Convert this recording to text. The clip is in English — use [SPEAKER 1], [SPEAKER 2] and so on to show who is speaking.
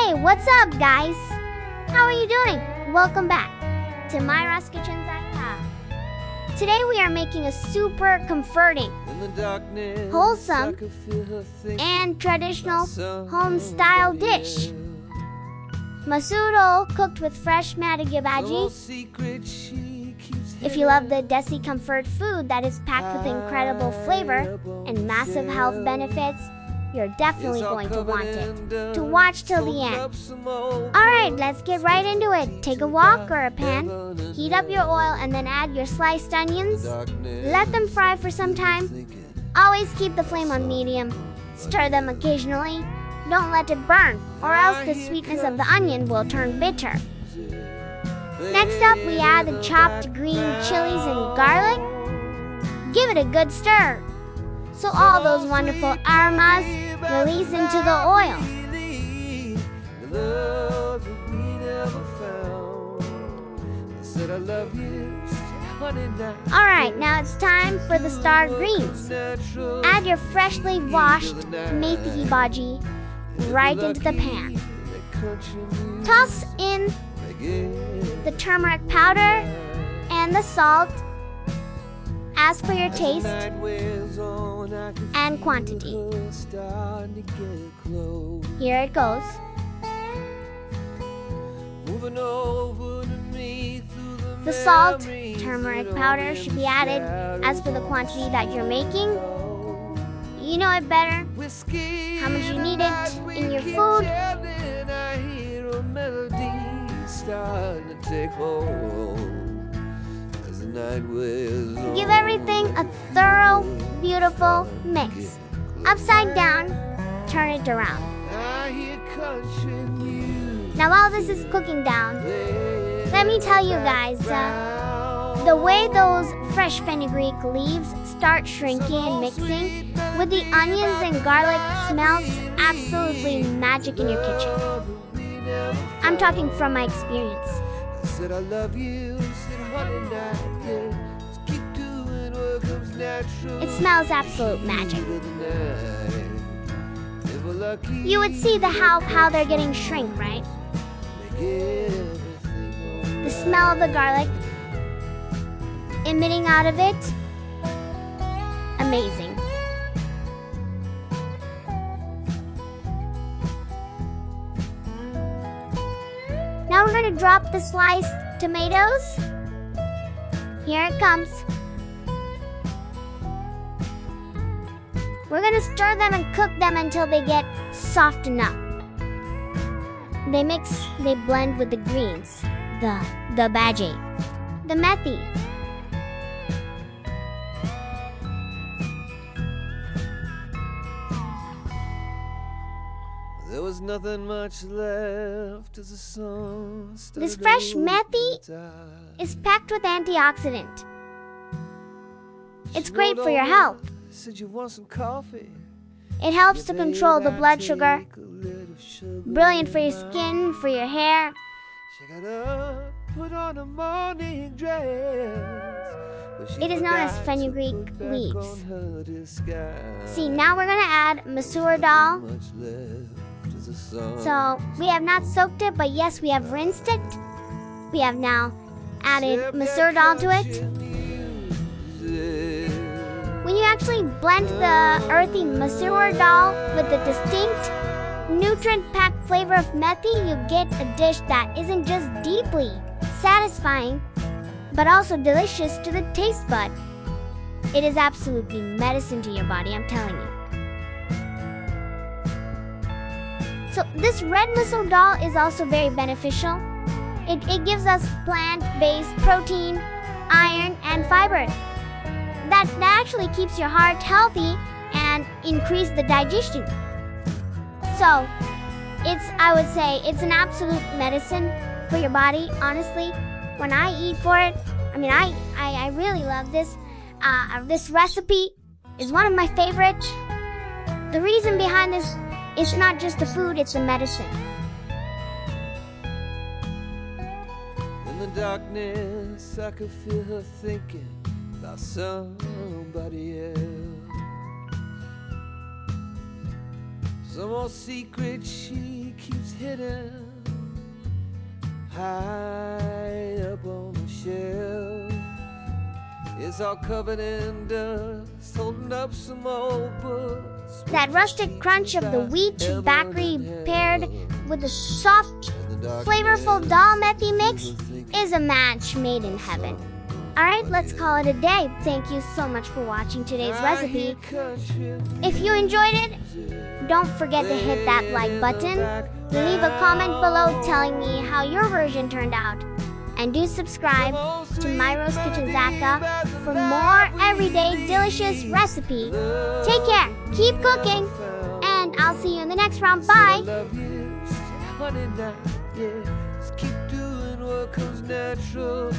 [SPEAKER 1] Hey, what's up, guys? How are you doing? Welcome back to Mahira's Kitchen Zaika. Today we are making a super comforting, wholesome, and traditional home-style dish. Masoor Dal cooked with fresh Methi Bhaji. If you love the desi comfort food that is packed with incredible flavor and massive health benefits, you're definitely going to want it. To watch till the end. Alright, let's get right into it. Take a wok or a pan, heat up your oil and then add your sliced onions. Let them fry for some time. Always keep the flame on medium. Stir them occasionally. Don't let it burn, or else the sweetness of the onion will turn bitter. Next up, we add the chopped green chilies and garlic. Give it a good stir, so all those wonderful aromas release into the oil. Alright, now it's time for the star greens. Add your freshly washed Methi Bhaji right into the pan. Toss in the turmeric powder and the salt as per your taste and quantity. Here it goes. The salt, turmeric powder should be added as per the quantity that you're making. You know it better, how much you need it in your food. Give everything a thorough, beautiful mix. Upside down, turn it around. Now while this is cooking down, let me tell you guys, the way those fresh fenugreek leaves start shrinking and mixing with the onions and garlic smells absolutely magic in your kitchen. I'm talking from my experience. It smells absolute magic. You would see how they're getting shrink, right? The smell of the garlic emitting out of it, amazing. Now we're going to drop the sliced tomatoes. Here it comes. We're going to stir them and cook them until they get soft enough. They blend with the greens, the bhaji, the methi.
[SPEAKER 2] There was nothing much left as the sun started.
[SPEAKER 1] This fresh methi is packed with antioxidant. It's great for your health.
[SPEAKER 2] Said you want some coffee.
[SPEAKER 1] It helps to control the blood sugar. Brilliant for your skin, for your hair.
[SPEAKER 2] She got up, put on a morning dress.
[SPEAKER 1] It is known as fenugreek leaves. See, now we're going to add Masoor Dal. So, we have not soaked it, but yes, we have rinsed it. We have now added Masoor Dal to it. When you actually blend the earthy Masoor Dal with the distinct, nutrient-packed flavor of methi, you get a dish that isn't just deeply satisfying, but also delicious to the taste bud. It is absolutely medicine to your body, I'm telling you. So this red Masoor Dal is also very beneficial. It gives us plant-based protein, iron, and fiber. That actually keeps your heart healthy and increase the digestion. So, I would say it's an absolute medicine for your body, honestly. When I eat for it, I really love this. This recipe is one of my favorites. The reason behind this is not just the food, it's the medicine.
[SPEAKER 2] In the darkness, I could feel her thinking about somebody else. Some old secret she keeps hidden hidden high up on the shelf. It's all covered in dust, holding up some old books.
[SPEAKER 1] That rustic crunch of the wheat bhakri paired with the soft, flavorful dal methi mix is a match made in heaven. Alright, let's call it a day. Thank you so much for watching today's recipe. If you enjoyed it, don't forget to hit that like button. Leave a comment below telling me how your version turned out. And do subscribe to Mahira's Kitchen Zaika for more everyday delicious recipe. Take care, keep cooking, and I'll see you in the next round. Bye!
[SPEAKER 2] Keep doing what comes natural.